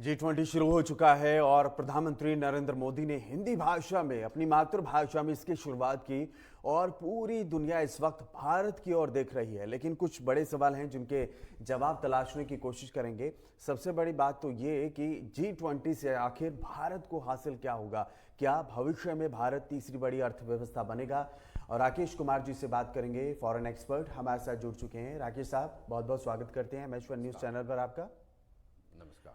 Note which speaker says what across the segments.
Speaker 1: G20 शुरू हो चुका है और प्रधानमंत्री नरेंद्र मोदी ने हिंदी भाषा में अपनी मातृभाषा में इसकी शुरुआत की और पूरी दुनिया इस वक्त भारत की ओर देख रही है। लेकिन कुछ बड़े सवाल हैं जिनके जवाब तलाशने की कोशिश करेंगे। सबसे बड़ी बात तो ये कि G20 से आखिर भारत को हासिल क्या होगा, क्या भविष्य में भारत तीसरी बड़ी अर्थव्यवस्था बनेगा। और राकेश कुमार जी से बात करेंगे, फॉरेन एक्सपर्ट हमारे साथ जुड़ चुके हैं। राकेश साहब, बहुत बहुत स्वागत करते हैं एमएच1 न्यूज चैनल पर आपका।
Speaker 2: नमस्कार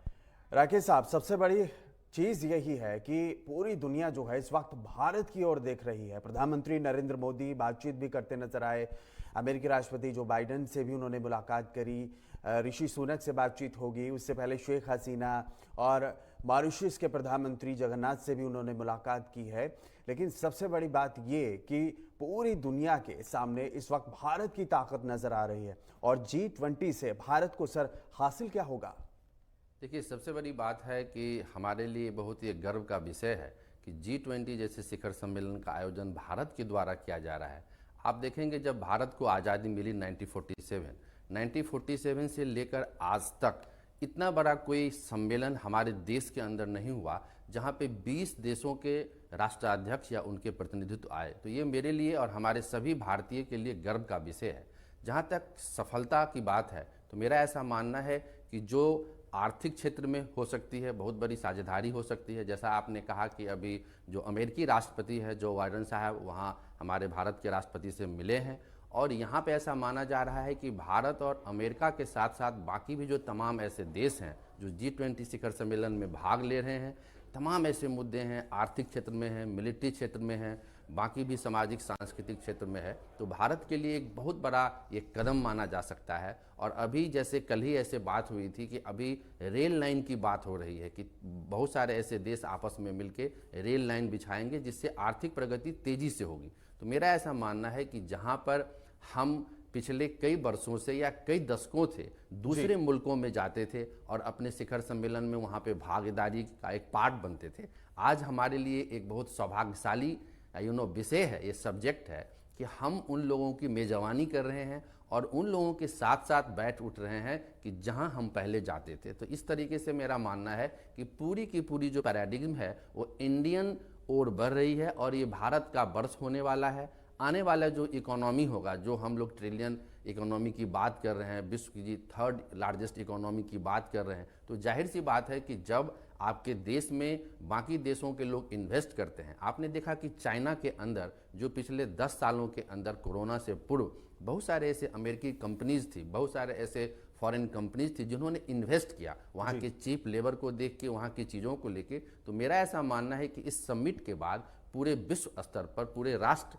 Speaker 1: राकेश साहब, सबसे बड़ी चीज यही है कि पूरी दुनिया जो है इस वक्त भारत की ओर देख रही है। प्रधानमंत्री नरेंद्र मोदी बातचीत भी करते नजर आए, अमेरिकी राष्ट्रपति जो बाइडेन से भी उन्होंने मुलाकात करी, ऋषि सुनक से बातचीत होगी, उससे पहले शेख हसीना और मॉरिशस के प्रधानमंत्री जगन्नाथ से भी उन्होंने मुलाकात की है। लेकिन सबसे बड़ी बात ये कि पूरी दुनिया के सामने इस वक्त भारत की ताकत नजर आ रही है और G20 से भारत को सर हासिल क्या होगा।
Speaker 2: देखिए, सबसे बड़ी बात है कि हमारे लिए बहुत ही गर्व का विषय है कि G20 जैसे शिखर सम्मेलन का आयोजन भारत के द्वारा किया जा रहा है। आप देखेंगे, जब भारत को आज़ादी मिली 1947 से लेकर आज तक इतना बड़ा कोई सम्मेलन हमारे देश के अंदर नहीं हुआ जहां पे 20 देशों के राष्ट्राध्यक्ष या उनके प्रतिनिधित्व आए। तो ये मेरे लिए और हमारे सभी भारतीय के लिए गर्व का विषय है। जहां तक सफलता की बात है तो मेरा ऐसा मानना है कि जो आर्थिक क्षेत्र में हो सकती है, बहुत बड़ी साझेदारी हो सकती है। जैसा आपने कहा कि अभी जो अमेरिकी राष्ट्रपति है जो बाइडेन साहब वहाँ हमारे भारत के राष्ट्रपति से मिले हैं और यहाँ पे ऐसा माना जा रहा है कि भारत और अमेरिका के साथ साथ बाकी भी जो तमाम ऐसे देश हैं जो G20 शिखर सम्मेलन में भाग ले रहे हैं, तमाम ऐसे मुद्दे हैं, आर्थिक क्षेत्र में हैं, मिलिट्री क्षेत्र में हैं, बाकी भी सामाजिक सांस्कृतिक क्षेत्र में है, तो भारत के लिए एक बहुत बड़ा ये कदम माना जा सकता है। और अभी जैसे कल ही ऐसे बात हुई थी कि अभी रेल लाइन की बात हो रही है कि बहुत सारे ऐसे देश आपस में मिलके रेल लाइन बिछाएंगे जिससे आर्थिक प्रगति तेजी से होगी। तो मेरा ऐसा मानना है कि जहाँ पर हम पिछले कई वर्षों से या कई दशकों से दूसरे मुल्कों में जाते थे और अपने शिखर सम्मेलन में वहाँ पे भागीदारी का एक पार्ट बनते थे, आज हमारे लिए एक बहुत सौभाग्यशाली विषय है, ये सब्जेक्ट है कि हम उन लोगों की मेजबानी कर रहे हैं और उन लोगों के साथ साथ बैठ उठ रहे हैं कि जहां हम पहले जाते थे। तो इस तरीके से मेरा मानना है कि पूरी की पूरी जो पैराडिग्म है वो इंडियन ओर बढ़ रही है और ये भारत का वर्ष होने वाला है। आने वाला जो इकोनॉमी होगा, जो हम लोग ट्रिलियन इकोनॉमी की बात कर रहे हैं, विश्व की 3rd लार्जेस्ट इकोनॉमी की बात कर रहे हैं, तो जाहिर सी बात है कि जब आपके देश में बाकी देशों के लोग इन्वेस्ट करते हैं, आपने देखा कि चाइना के अंदर जो पिछले 10 सालों के अंदर कोरोना से पूर्व बहुत सारे ऐसे अमेरिकी कंपनीज थी, बहुत सारे ऐसे फॉरेन कंपनीज थी जिन्होंने इन्वेस्ट किया वहाँ के चीप लेबर को देख के, वहाँ की चीज़ों को लेके। तो मेरा ऐसा मानना है कि इस समिट के बाद पूरे विश्व स्तर पर, पूरे राष्ट्र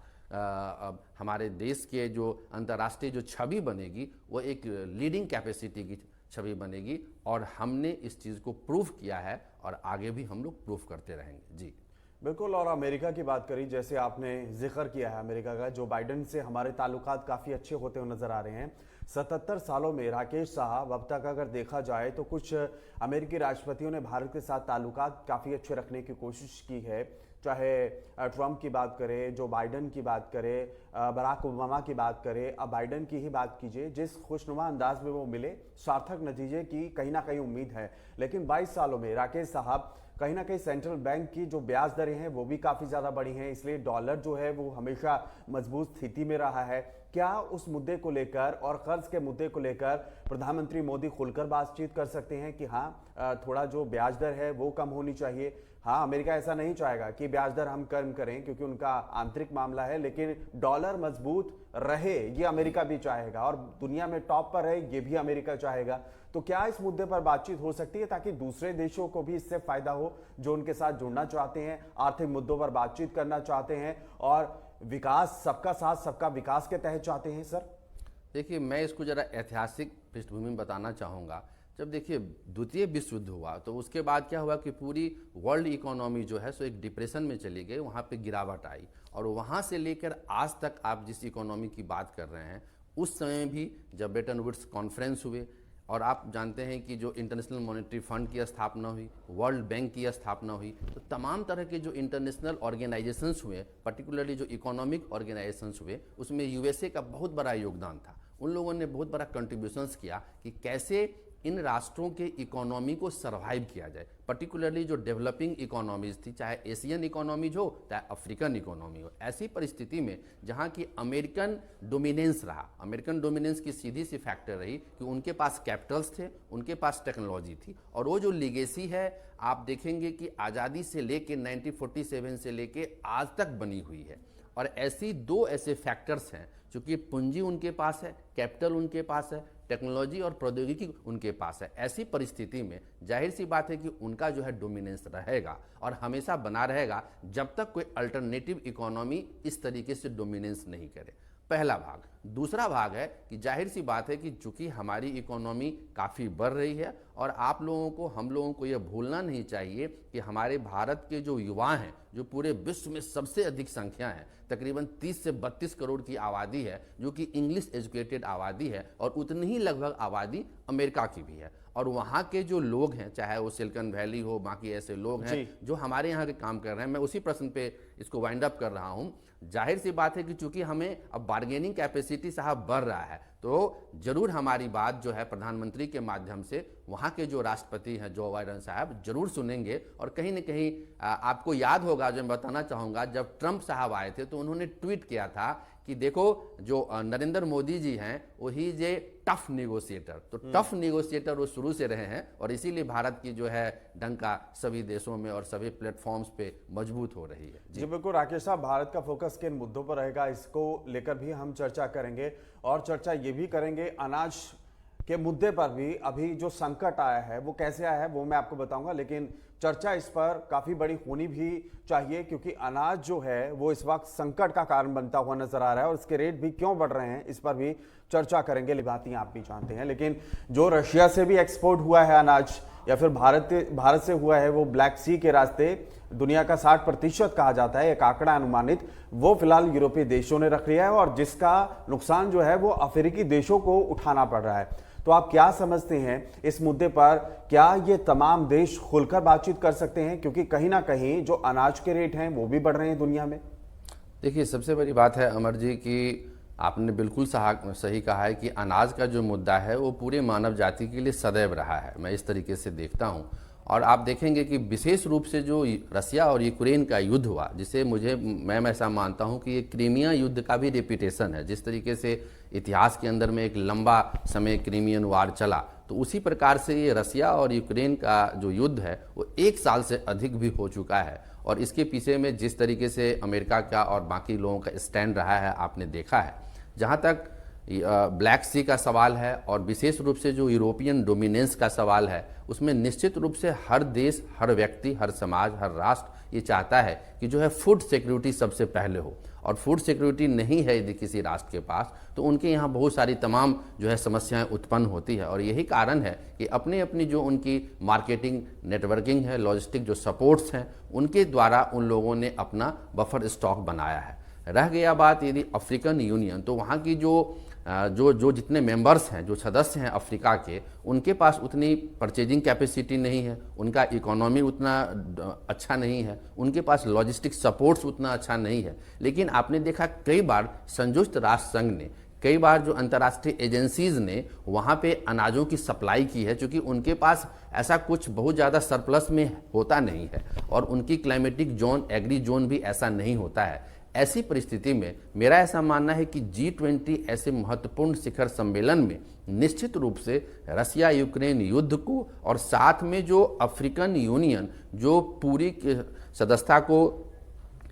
Speaker 2: हमारे देश के जो अंतर्राष्ट्रीय जो छवि बनेगी वो एक लीडिंग कैपेसिटी की छवि बनेगी और हमने इस चीज़ को प्रूव किया है और आगे भी हम लोग प्रूव करते रहेंगे। जी
Speaker 1: बिल्कुल। और अमेरिका की बात करी, जैसे आपने जिक्र किया है अमेरिका का, जो बाइडेन से हमारे ताल्लुकात काफ़ी अच्छे होते हुए नजर आ रहे हैं। 77 सालों में राकेश साहब, अब तक अगर देखा जाए तो कुछ अमेरिकी राष्ट्रपतियों ने भारत के साथ ताल्लुकात काफ़ी अच्छे रखने की कोशिश की है। चाहे ट्रंप की बात करें, जो बाइडेन की बात करें, बराक ओबामा की बात करें, अब बाइडेन की ही बात कीजिए, जिस खुशनुमा अंदाज में वो मिले, सार्थक नतीजे की कहीं ना कहीं उम्मीद है। लेकिन 22 सालों में राकेश साहब कहीं ना कहीं सेंट्रल बैंक की जो ब्याज दरें हैं वो भी काफ़ी ज़्यादा बढ़ी हैं, इसलिए डॉलर जो है वो हमेशा मजबूत स्थिति में रहा है। क्या उस मुद्दे को लेकर और कर्ज के मुद्दे को लेकर प्रधानमंत्री मोदी खुलकर बातचीत कर सकते हैं कि हाँ, थोड़ा जो ब्याज दर है वो कम होनी चाहिए। हाँ, अमेरिका ऐसा नहीं चाहेगा कि ब्याज दर हम कम करें क्योंकि उनका आंतरिक मामला है, लेकिन डॉलर मजबूत रहे ये अमेरिका भी चाहेगा और दुनिया में टॉप पर रहे ये भी अमेरिका चाहेगा। तो क्या इस मुद्दे पर बातचीत हो सकती है ताकि दूसरे देशों को भी इससे फायदा हो जो उनके साथ जुड़ना चाहते हैं, आर्थिक मुद्दों पर बातचीत करना चाहते हैं और विकास, सबका साथ सबका विकास के तहत चाहते हैं। सर
Speaker 2: देखिए, मैं इसको ज़रा ऐतिहासिक पृष्ठभूमि में बताना चाहूँगा। जब देखिए द्वितीय विश्व युद्ध हुआ तो उसके बाद क्या हुआ कि पूरी वर्ल्ड इकोनॉमी जो है सो एक डिप्रेशन में चली गई, वहाँ पे गिरावट आई और वहाँ से लेकर आज तक आप जिस इकोनॉमी की बात कर रहे हैं, उस समय भी जब ब्रेटन वुड्स कॉन्फ्रेंस हुए और आप जानते हैं कि जो इंटरनेशनल मॉनेटरी फंड की स्थापना हुई, वर्ल्ड बैंक की स्थापना हुई, तो तमाम तरह के जो इंटरनेशनल ऑर्गेनाइजेशंस हुए, पर्टिकुलरली जो इकोनॉमिक ऑर्गेनाइजेशंस हुए, उसमें यूएसए का बहुत बड़ा योगदान था। उन लोगों ने बहुत बड़ा कंट्रीब्यूशंस किया कि कैसे इन राष्ट्रों के इकोनॉमी को सरवाइव किया जाए, पर्टिकुलरली जो डेवलपिंग इकोनॉमीज थी, चाहे एशियन इकोनॉमीज हो चाहे अफ्रीकन इकोनॉमी हो। ऐसी परिस्थिति में जहां की अमेरिकन डोमिनेंस रहा, अमेरिकन डोमिनेंस की सीधी सी फैक्टर रही कि उनके पास कैपिटल्स थे, उनके पास टेक्नोलॉजी थी, और वो जो लीगेसी है आप देखेंगे कि आज़ादी से लेके 1947 से लेके आज तक बनी हुई है। और ऐसे फैक्टर्स हैं, चूंकि पूंजी उनके पास है, कैपिटल उनके पास है, टेक्नोलॉजी और प्रौद्योगिकी उनके पास है। ऐसी परिस्थिति में जाहिर सी बात है कि उनका जो है डोमिनेंस रहेगा और हमेशा बना रहेगा जब तक कोई अल्टरनेटिव इकोनॉमी इस तरीके से डोमिनेंस नहीं करे। पहला भाग। दूसरा भाग है कि जाहिर सी बात है कि चूंकि हमारी इकोनॉमी काफ़ी बढ़ रही है और आप लोगों को, हम लोगों को यह भूलना नहीं चाहिए कि हमारे भारत के जो युवा हैं, जो पूरे विश्व में सबसे अधिक संख्या है, तकरीबन 30 से 32 करोड़ की आबादी है, जो कि इंग्लिश एजुकेटेड आबादी है, और उतनी ही लगभग आबादी अमेरिका की भी है। और वहाँ के जो लोग हैं, चाहे वो सिलिकॉन वैली हो, बाकी ऐसे लोग हैं जो हमारे यहाँ के काम कर रहे हैं। मैं उसी प्रश्न पे इसको वाइंड अप कर रहा हूँ। जाहिर सी बात है कि चूंकि हमें अब बार्गेनिंग कैपेसिटी साहब बढ़ रहा है, तो जरूर हमारी बात जो है प्रधानमंत्री के माध्यम से वहाँ के जो राष्ट्रपति हैं जो बाइडेन साहब जरूर सुनेंगे। और कहीं न कहीं आपको याद होगा, जो मैं बताना चाहूँगा, जब ट्रंप साहब आए थे तो उन्होंने ट्वीट किया था कि देखो जो नरेंद्र मोदी जी हैं वही जे टफ निगोशिएटर, तो टफ निगोशिएटर वो शुरू से रहे हैं, और इसीलिए भारत की जो है डंका सभी देशों में और सभी प्लेटफॉर्म्स पे मजबूत हो रही है।
Speaker 1: जी बिल्कुल राकेश साहब, भारत का फोकस किन मुद्दों पर रहेगा इसको लेकर भी हम चर्चा करेंगे, और चर्चा ये भी करेंगे अनाज के मुद्दे पर भी। अभी जो संकट आया है वो कैसे आया है वो मैं आपको बताऊंगा, लेकिन चर्चा इस पर काफी बड़ी होनी भी चाहिए, क्योंकि अनाज जो है वो इस वक्त संकट का कारण बनता हुआ नजर आ रहा है, और इसके रेट भी क्यों बढ़ रहे हैं इस पर भी चर्चा करेंगे। बातें आप भी जानते हैं, लेकिन जो रशिया से भी एक्सपोर्ट हुआ है अनाज, या फिर भारत से हुआ है, वो ब्लैक सी के रास्ते दुनिया का 60% कहा जाता है, एक आंकड़ा अनुमानित, वो फिलहाल यूरोपीय देशों ने रख लिया है, और जिसका नुकसान जो है वो अफ्रीकी देशों को उठाना पड़ रहा है। तो आप क्या समझते हैं इस मुद्दे पर? क्या ये तमाम देश खुलकर बातचीत कर सकते हैं, क्योंकि कहीं ना कहीं जो अनाज के रेट हैं वो भी बढ़ रहे हैं दुनिया में?
Speaker 2: देखिए, सबसे बड़ी बात है अमर जी कि आपने बिल्कुल सही कहा है कि अनाज का जो मुद्दा है वो पूरे मानव जाति के लिए सदैव रहा है, मैं इस तरीके से देखता हूँ। और आप देखेंगे कि विशेष रूप से जो रसिया और यूक्रेन का युद्ध हुआ, जिसे मैं ऐसा मानता हूं कि ये क्रीमिया युद्ध का भी रेपिटेशन है। जिस तरीके से इतिहास के अंदर में एक लंबा समय क्रीमियन वार चला, तो उसी प्रकार से ये रसिया और यूक्रेन का जो युद्ध है वो 1 साल से अधिक भी हो चुका है। और इसके पीछे में जिस तरीके से अमेरिका का और बाकी लोगों का स्टैंड रहा है आपने देखा है। जहाँ तक ब्लैक सी का सवाल है और विशेष रूप से जो यूरोपियन डोमिनेंस का सवाल है, उसमें निश्चित रूप से हर देश, हर व्यक्ति, हर समाज, हर राष्ट्र ये चाहता है कि जो है फूड सिक्योरिटी सबसे पहले हो। और फूड सिक्योरिटी नहीं है यदि किसी राष्ट्र के पास, तो उनके यहाँ बहुत सारी तमाम जो है समस्याएं उत्पन्न होती है। और यही कारण है कि अपनी अपनी जो उनकी मार्केटिंग नेटवर्किंग है, लॉजिस्टिक जो सपोर्ट्स हैं, उनके द्वारा उन लोगों ने अपना बफर स्टॉक बनाया है। रह गया बात यदि अफ्रीकन यूनियन, तो वहाँ की जो जितने मेंबर्स हैं, जो सदस्य हैं अफ्रीका के, उनके पास उतनी परचेजिंग कैपेसिटी नहीं है, उनका इकोनॉमी उतना अच्छा नहीं है, उनके पास लॉजिस्टिक सपोर्ट्स उतना अच्छा नहीं है। लेकिन आपने देखा कई बार संयुक्त राष्ट्र संघ ने, कई बार जो अंतर्राष्ट्रीय एजेंसीज ने वहाँ पे अनाजों की सप्लाई की है, क्योंकि उनके पास ऐसा कुछ बहुत ज़्यादा सरप्लस में होता नहीं है, और उनकी क्लाइमेटिक जोन, एग्री जोन भी ऐसा नहीं होता है। ऐसी परिस्थिति में मेरा ऐसा मानना है कि G20 ऐसे महत्वपूर्ण शिखर सम्मेलन में निश्चित रूप से रसिया यूक्रेन युद्ध को, और साथ में जो अफ्रीकन यूनियन जो पूरी सदस्यता को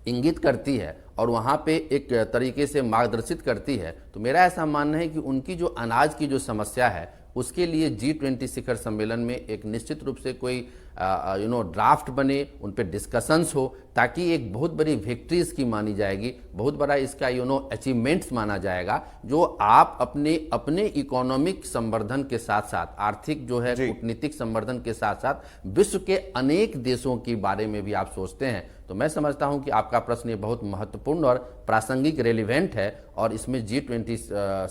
Speaker 2: इंगित करती है और वहाँ पे एक तरीके से मार्गदर्शित करती है, तो मेरा ऐसा मानना है कि उनकी जो अनाज की जो समस्या है उसके लिए G20 शिखर सम्मेलन में एक निश्चित रूप से कोई ड्राफ्ट बने, उन पे डिस्कशंस हो, ताकि एक बहुत बड़ी विक्ट्रीज की मानी जाएगी, बहुत बड़ा इसका अचीवमेंट्स माना जाएगा, जो आप अपने इकोनॉमिक संवर्धन के साथ साथ, आर्थिक जो है कूटनीतिक संवर्धन के साथ साथ विश्व के अनेक देशों के बारे में भी आप सोचते हैं। तो मैं समझता हूं कि आपका प्रश्न ये बहुत महत्वपूर्ण और प्रासंगिक रेलिवेंट है, और इसमें G20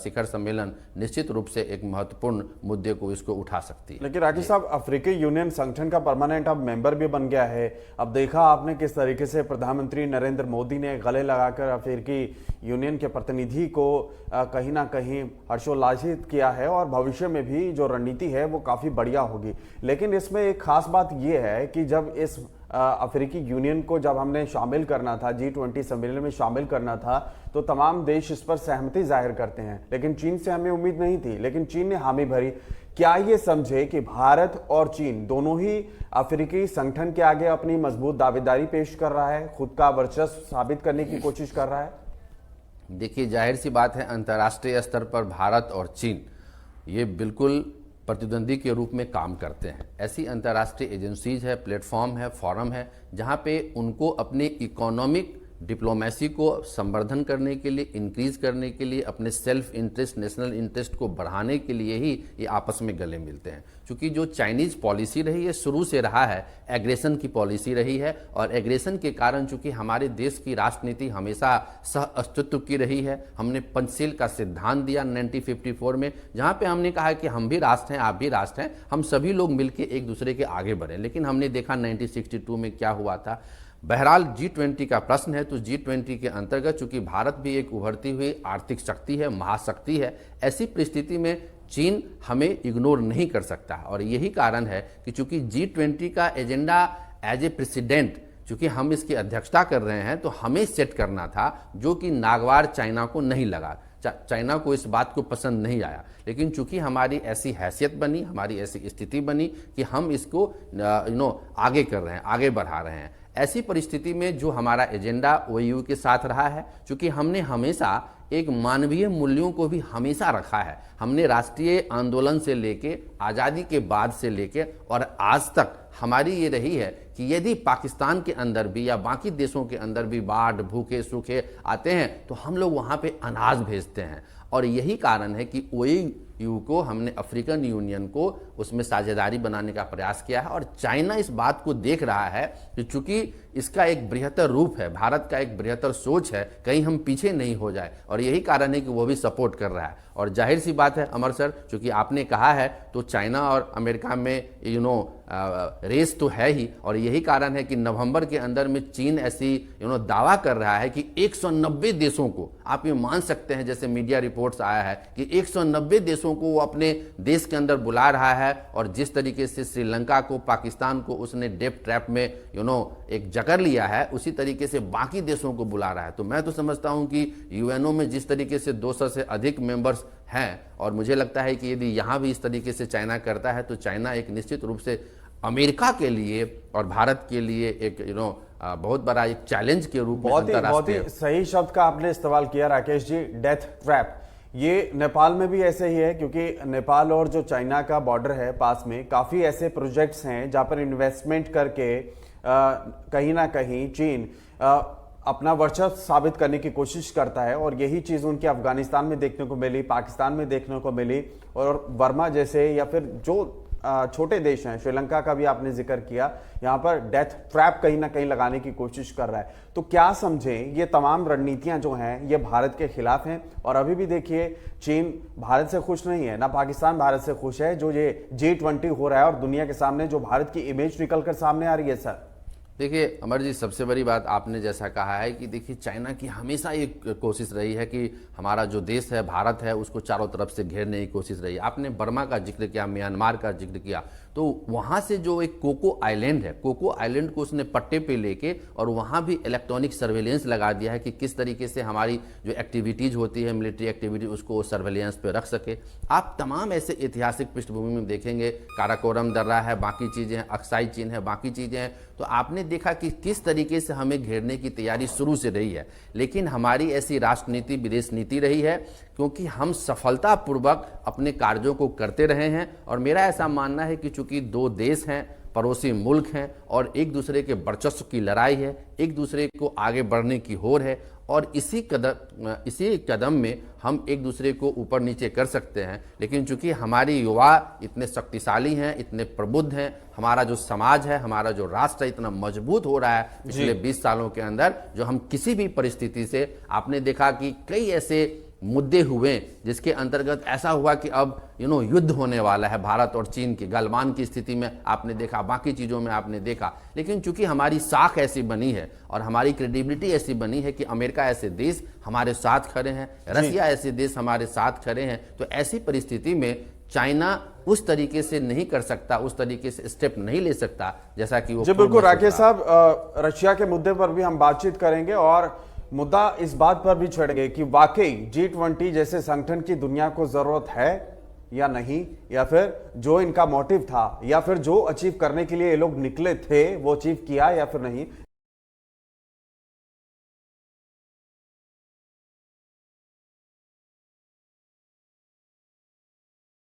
Speaker 2: शिखर सम्मेलन निश्चित रूप से एक महत्वपूर्ण मुद्दे को इसको उठा सकती है।
Speaker 1: लेकिन राकेश साहब, अफ्रीकी यूनियन संगठन का परमानेंट अब मेंबर भी बन गया है। अब देखा आपने किस तरीके से प्रधानमंत्री नरेंद्र मोदी ने गले लगाकर अफ्रीकी यूनियन के प्रतिनिधि को कहीं ना कहीं हर्षोल्लासित किया है, और भविष्य में भी जो रणनीति है वो काफ़ी बढ़िया होगी। लेकिन इसमें एक खास बात यह है कि जब इस अफ्रीकी यूनियन को जब हमने शामिल करना था, G20 सम्मेलन में शामिल करना था, तो तमाम देश इस पर सहमति जाहिर करते हैं, लेकिन चीन से हमें उम्मीद नहीं थी, लेकिन चीन ने हामी भरी। क्या ये समझे कि भारत और चीन दोनों ही अफ्रीकी संगठन के आगे अपनी मजबूत दावेदारी पेश कर रहा है, खुद का वर्चस्व साबित करने की कोशिश कर रहा है?
Speaker 2: देखिए, जाहिर सी बात है, अंतर्राष्ट्रीय स्तर पर भारत और चीन ये बिल्कुल प्रतिद्वंदी के रूप में काम करते हैं। ऐसी अंतर्राष्ट्रीय एजेंसीज है, प्लेटफॉर्म है, फोरम है, जहां पे उनको अपने इकोनॉमिक डिप्लोमेसी को संवर्धन करने के लिए, इंक्रीज करने के लिए, अपने सेल्फ इंटरेस्ट, नेशनल इंटरेस्ट को बढ़ाने के लिए ही ये आपस में गले मिलते हैं। क्योंकि जो चाइनीज पॉलिसी रही है, शुरू से रहा है एग्रेशन की पॉलिसी रही है, और एग्रेशन के कारण चूंकि हमारे देश की राजनीति हमेशा सह अस्तित्व की रही है। हमने पंचशील का सिद्धांत दिया 1954 में, जहां पे हमने कहा कि हम भी राष्ट्र हैं, आप भी राष्ट्र हैं, हम सभी लोग मिलकर एक दूसरे के आगे बढ़े। लेकिन हमने देखा 1962 में क्या हुआ था। बहरहाल G20 का प्रश्न है, तो G20 के अंतर्गत चूंकि भारत भी एक उभरती हुई आर्थिक शक्ति है, महाशक्ति है, ऐसी परिस्थिति में चीन हमें इग्नोर नहीं कर सकता। और यही कारण है कि चूंकि G20 का एजेंडा एज ए प्रेसिडेंट, चूंकि हम इसकी अध्यक्षता कर रहे हैं, तो हमें सेट करना था, जो कि नागवार चाइना को नहीं लगा। चाइना को इस बात को पसंद नहीं आया। लेकिन चूंकि हमारी ऐसी हैसियत बनी, हमारी ऐसी स्थिति बनी कि हम इसको आगे कर रहे हैं, आगे बढ़ा रहे हैं। ऐसी परिस्थिति में जो हमारा एजेंडा OAU के साथ रहा है, चूंकि हमने हमेशा एक मानवीय मूल्यों को भी हमेशा रखा है। हमने राष्ट्रीय आंदोलन से लेके, आज़ादी के बाद से लेके और आज तक हमारी ये रही है कि यदि पाकिस्तान के अंदर भी या बाकी देशों के अंदर भी बाढ़, भूखे सूखे आते हैं, तो हम लोग वहाँ पे अनाज भेजते हैं। और यही कारण है कि OAU को, हमने अफ्रीकन यूनियन को उसमें साझेदारी बनाने का प्रयास किया है। और चाइना इस बात को देख रहा है कि चूंकि इसका एक बृहत्तर रूप है, भारत का एक बृहत्तर सोच है, कहीं हम पीछे नहीं हो जाए, और यही कारण है कि वो भी सपोर्ट कर रहा है। और जाहिर सी बात है अमर सर, चूंकि आपने कहा है, तो चाइना और अमेरिका में रेस तो है ही, और यही कारण है कि नवंबर के अंदर में चीन ऐसी दावा कर रहा है कि 190 देशों को, आप ये मान सकते हैं, जैसे मीडिया रिपोर्ट्स आया है कि 190 देशों को वो अपने देश के अंदर बुला रहा है। और जिस तरीके से श्रीलंका को, पाकिस्तान को उसने डेप ट्रैप में एक जकड़ लिया है, उसी तरीके से बाकी देशों को बुला रहा है। तो मैं तो समझता हूं कि यूएनओ में जिस तरीके से 200 से अधिक मेंबर्स हैं, और मुझे लगता है कि यदि यहां भी इस तरीके से चाइना करता है, तो चाइना एक निश्चित रूप से अमेरिका के लिए और भारत के लिए एक बहुत बड़ा एक चैलेंज के रूप में
Speaker 1: बहुत ही सही शब्द का आपने इस्तेमाल किया राकेश जी, डेथ ट्रैप। ये नेपाल में भी ऐसे ही है, क्योंकि नेपाल और जो चाइना का बॉर्डर है पास में, काफी ऐसे प्रोजेक्ट्स हैं जहां पर इन्वेस्टमेंट करके कहीं ना कहीं चीन अपना वर्चस्व साबित करने की कोशिश करता है। और यही चीज उनके अफगानिस्तान में देखने को मिली, पाकिस्तान में देखने को मिली, और वर्मा जैसे या फिर जो छोटे देश हैं, श्रीलंका का भी आपने जिक्र किया, यहां पर डेथ ट्रैप कहीं ना कहीं लगाने की कोशिश कर रहा है। तो क्या समझें, ये तमाम रणनीतियां जो हैं ये भारत के खिलाफ हैं। और अभी भी देखिए, चीन भारत से खुश नहीं है, ना पाकिस्तान भारत से खुश है। जो ये G20 हो रहा है और दुनिया के सामने जो भारत की इमेज निकलकर सामने आ रही है सर।
Speaker 2: देखिए अमर जी, सबसे बड़ी बात आपने जैसा कहा है कि देखिए, चाइना की हमेशा एक कोशिश रही है कि हमारा जो देश है, भारत है, उसको चारों तरफ से घेरने की कोशिश रही है। आपने बर्मा का जिक्र किया, म्यांमार का जिक्र किया, तो वहाँ से जो एक कोको आइलैंड है, कोको आइलैंड को उसने पट्टे पे लेके और वहाँ भी इलेक्ट्रॉनिक सर्वेलेंस लगा दिया है कि किस तरीके से हमारी जो एक्टिविटीज़ होती है, मिलिट्री एक्टिविटी, उसको सर्वेलेंस पे रख सके। आप तमाम ऐसे ऐतिहासिक पृष्ठभूमि में देखेंगे, काराकोरम दर्रा है, बाकी चीज़ें हैं, अक्साई चीन है, बाकी चीज़ें हैं, तो आपने देखा कि किस तरीके से हमें घेरने की तैयारी शुरू से रही है। लेकिन हमारी ऐसी राष्ट्रनीति, विदेश नीति रही है, क्योंकि हम सफलतापूर्वक अपने कार्यों को करते रहे हैं। और मेरा ऐसा मानना है कि चूंकि दो देश हैं, पड़ोसी मुल्क हैं, और एक दूसरे के वर्चस्व की लड़ाई है, एक दूसरे को आगे बढ़ने की होड़ है, और इसी कदम में हम एक दूसरे को ऊपर नीचे कर सकते हैं। लेकिन चूंकि हमारी युवा इतने शक्तिशाली हैं, इतने प्रबुद्ध हैं, हमारा जो समाज है, हमारा जो राष्ट्र है, इतना मजबूत हो रहा है पिछले 20 सालों के अंदर, जो हम किसी भी परिस्थिति से, आपने देखा कि कई ऐसे मुद्दे हुए जिसके अंतर्गत ऐसा हुआ कि अब युद्ध होने वाला है भारत और चीन की, गलवान की स्थिति में आपने देखा, बाकी चीज़ों में आपने देखा। लेकिन चूंकि हमारी साख ऐसी बनी है और हमारी क्रेडिबिलिटी ऐसी बनी है कि अमेरिका ऐसे देश हमारे साथ खड़े हैं, रसिया ऐसे देश हमारे साथ खड़े हैं, तो ऐसी परिस्थिति में चाइना उस तरीके से नहीं कर सकता, उस तरीके से स्टेप नहीं ले सकता जैसा कि वो।
Speaker 1: जी बिल्कुल राकेश साहब, रशिया के मुद्दे पर भी हम बातचीत करेंगे और मुद्दा इस बात पर भी छेड़ेंगे कि वाकई G20 जैसे संगठन की दुनिया को जरूरत है या नहीं, या फिर जो इनका मोटिव था या फिर जो अचीव करने के लिए ये लोग निकले थे वो अचीव किया या फिर नहीं।